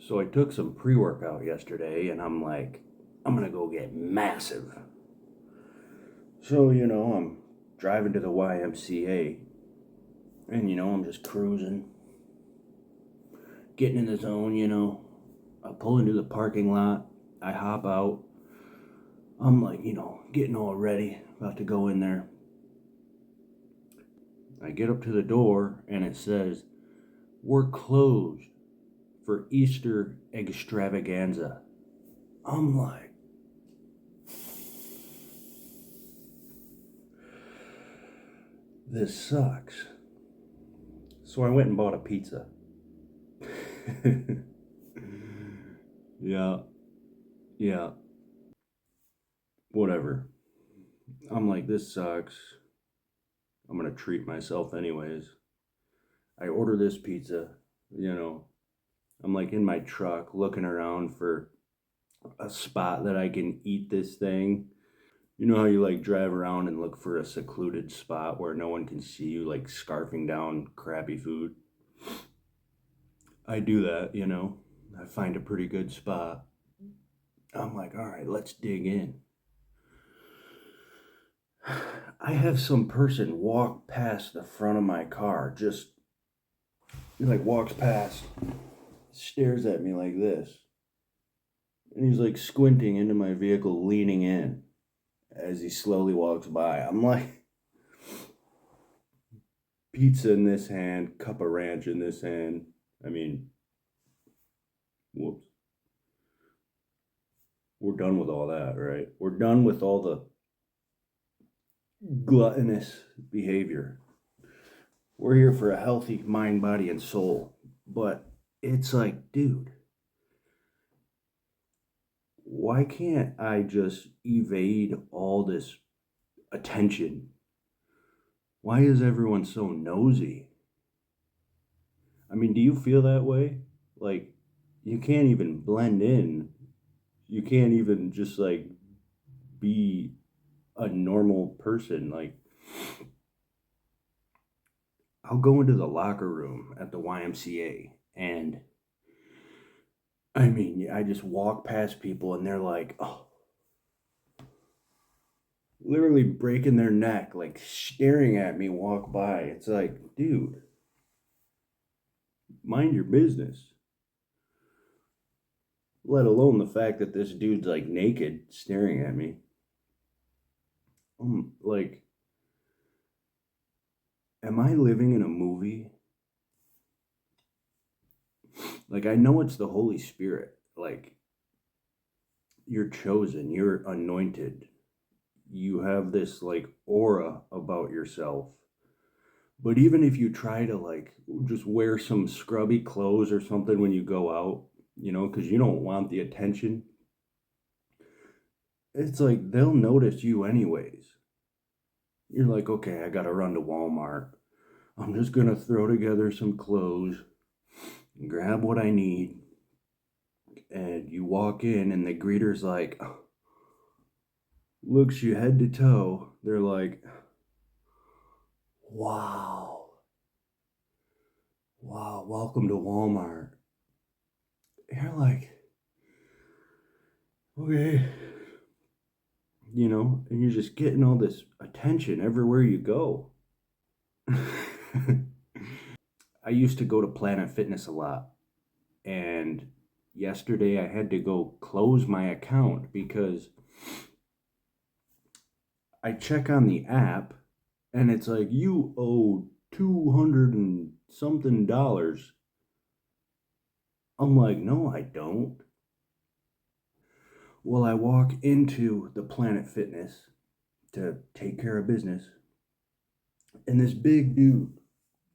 So I took some pre-workout yesterday and I'm like, I'm gonna go get massive. So, I'm driving to the YMCA and, I'm just cruising, getting in the zone. I pull into the parking lot, I hop out. I'm like, getting all ready, about to go in there. I get up to the door and it says, "We're closed for Easter extravaganza." I'm like, this sucks. So I went and bought a pizza. Yeah, yeah, whatever. I'm like, this sucks. I'm gonna treat myself anyways. I order this pizza, you know. I'm like in my truck looking around for a spot that I can eat this thing. You know how you like drive around and look for a secluded spot where no one can see you like scarfing down crappy food? I do that. I find a pretty good spot. I'm like, all right, let's dig in. I have some person walk past the front of my car, just he like walks past, stares at me like this, and he's like squinting into my vehicle, leaning in as he slowly walks by. I'm like, pizza in this hand, cup of ranch in this hand. I mean, whoops. We're done with all that, right? We're done with all the gluttonous behavior. We're here for a healthy mind, body, and soul. But it's like, dude, why can't I just evade all this attention? Why is everyone so nosy? I mean, do you feel that way? Like, you can't even blend in. You can't even just like be a normal person. Like, I'll go into the locker room at the YMCA and I mean, I just walk past people and they're like, oh, literally breaking their neck, like staring at me walk by. It's like, dude, mind your business. Let alone the fact that this dude's like naked staring at me. Like, am I living in a movie? Like, I know it's the Holy Spirit. Like, you're chosen, you're anointed. You have this like aura about yourself. But even if you try to like just wear some scrubby clothes or something when you go out, because you don't want the attention, it's like they'll notice you anyways. You're like, okay, I gotta run to Walmart. I'm just gonna throw together some clothes, grab what I need, and you walk in, and the greeter's like, looks you head to toe. They're like, wow, wow, welcome to Walmart. You're like, okay, and you're just getting all this attention everywhere you go. I used to go to Planet Fitness a lot, and yesterday I had to go close my account because I check on the app and it's like you owe 200 and something dollars. I'm like, no, I don't. Well, I walk into the Planet Fitness to take care of business, and this big dude,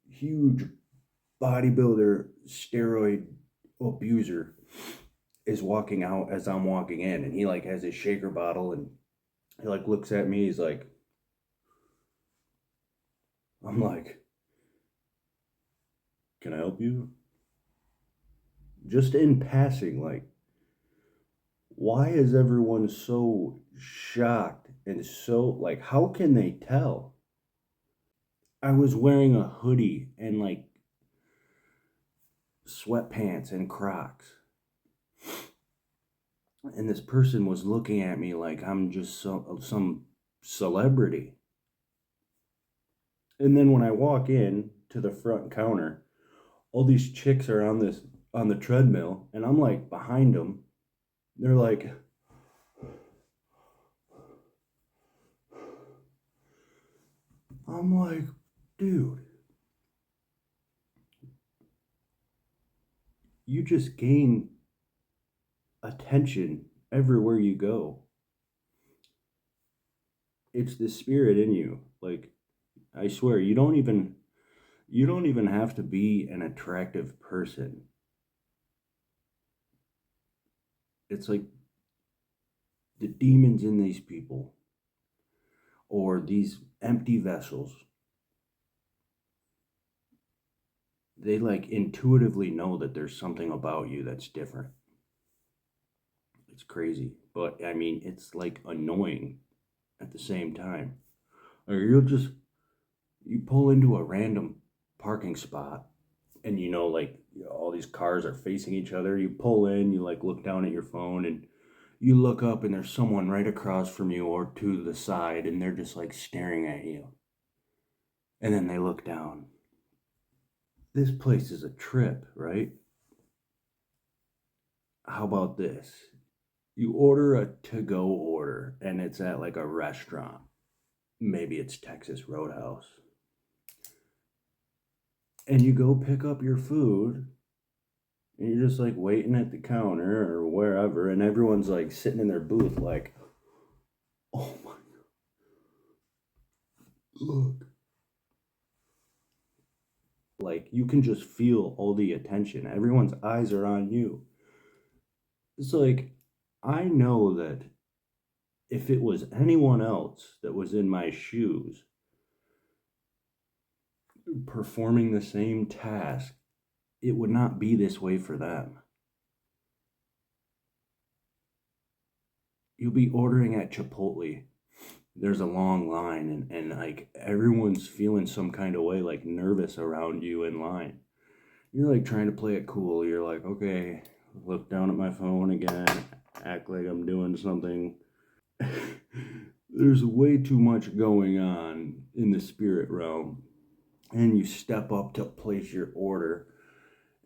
huge bodybuilder, steroid abuser, is walking out as I'm walking in, and he like has his shaker bottle, and he like looks at me. He's like, I'm like, can I help you? Just in passing, like, why is everyone so shocked and so like, how can they tell? I was wearing a hoodie and like sweatpants and Crocs. And this person was looking at me like I'm just some celebrity. And then when I walk in to the front counter, all these chicks are on the treadmill, and I'm like behind them. They're like, I'm like, dude, you just gain attention everywhere you go. It's the spirit in you. Like, I swear, you don't even have to be an attractive person. It's like the demons in these people or these empty vessels. They like intuitively know that there's something about you that's different. It's crazy. But I mean, it's like annoying at the same time. Or you pull into a random parking spot and like all these cars are facing each other. You pull in, you like look down at your phone and you look up and there's someone right across from you or to the side and they're just like staring at you. And then they look down. This place is a trip, right? How about this? You order a to-go order and it's at like a restaurant. Maybe it's Texas Roadhouse. And you go pick up your food and you're just like waiting at the counter or wherever, and everyone's like sitting in their booth like, oh my God, look. Like you can just feel all the attention. Everyone's eyes are on you. It's like, I know that if it was anyone else that was in my shoes performing the same task, it would not be this way for them. You'll be ordering at Chipotle. There's a long line, and like everyone's feeling some kind of way, like nervous around you in line. You're like trying to play it cool. You're like, okay, look down at my phone again, act like I'm doing something. There's way too much going on in the spirit realm. And you step up to place your order,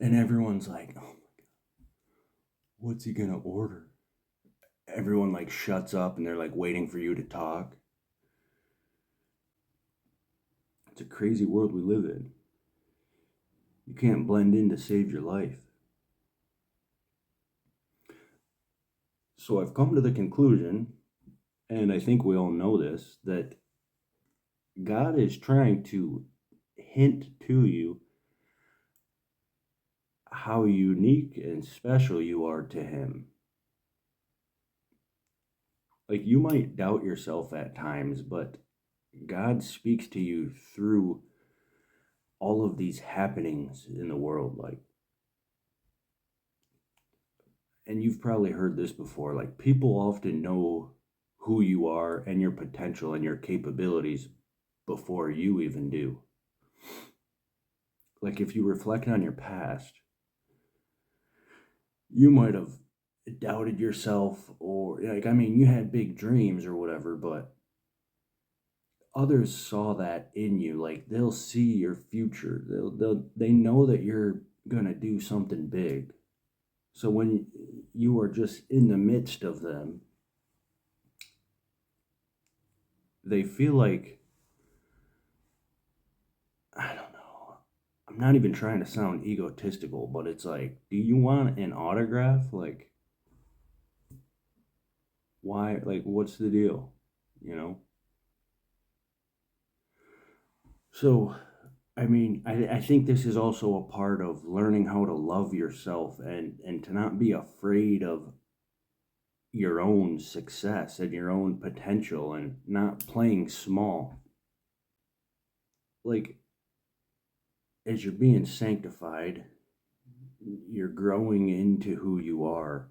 and everyone's like, oh, what's he gonna order? Everyone like shuts up and they're like waiting for you to talk. It's a crazy world we live in. You can't blend in to save your life. So I've come to the conclusion, and I think we all know this, that God is trying to hint to you how unique and special you are to Him. Like you might doubt yourself at times, but God speaks to you through all of these happenings in the world. Like, and you've probably heard this before, like people often know who you are and your potential and your capabilities before you even do. Like if you reflect on your past, you might have doubted yourself, or like, I mean, you had big dreams or whatever, but others saw that in you. Like they'll see your future. They know that you're gonna do something big. So when you are just in the midst of them, they feel like, I don't know. I'm not even trying to sound egotistical, but it's like, do you want an autograph? Like, why? Like, what's the deal? You know? So, I mean, I think this is also a part of learning how to love yourself and to not be afraid of your own success and your own potential and not playing small. Like, as you're being sanctified, you're growing into who you are.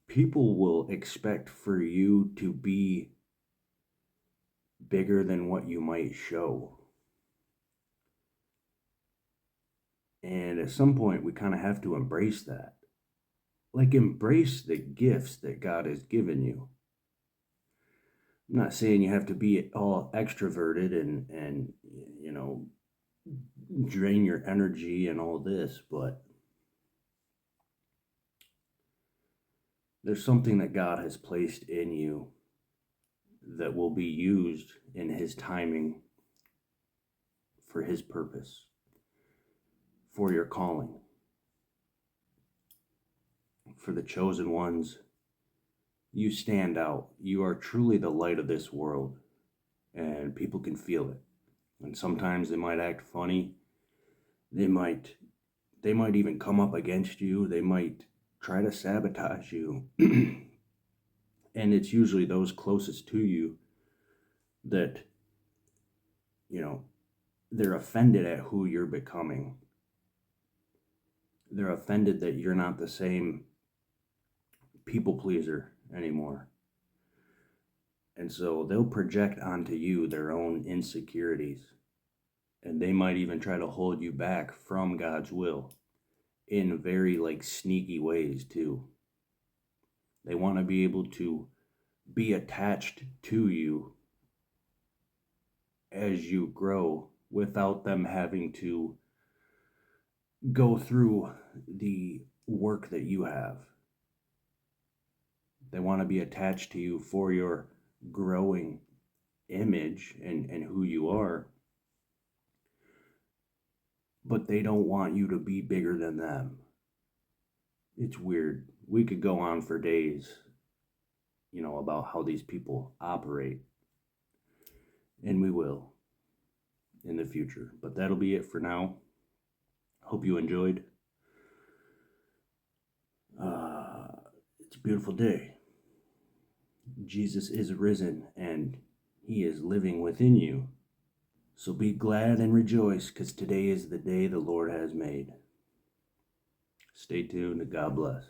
People will expect for you to be bigger than what you might show. And at some point, we kind of have to embrace that. like, embrace the gifts that God has given you. I'm not saying you have to be all extroverted and drain your energy and all this, but there's something that God has placed in you that will be used in His timing for His purpose, for your calling, for the chosen ones. You stand out. You are truly the light of this world, and people can feel it. And sometimes they might act funny. They might even come up against you. They might try to sabotage you. And it's usually those closest to you that, they're offended at who you're becoming. They're offended that you're not the same people pleaser anymore. And so they'll project onto you their own insecurities. And they might even try to hold you back from God's will in very sneaky ways too. They want to be able to be attached to you as you grow without them having to go through the work that you have. They want to be attached to you for your growing image and who you are, but they don't want you to be bigger than them. It's weird. We could go on for days, about how these people operate, and we will in the future. But that'll be it for now. Hope you enjoyed. It's a beautiful day. Jesus is risen, and He is living within you. So be glad and rejoice, because today is the day the Lord has made. Stay tuned. God bless.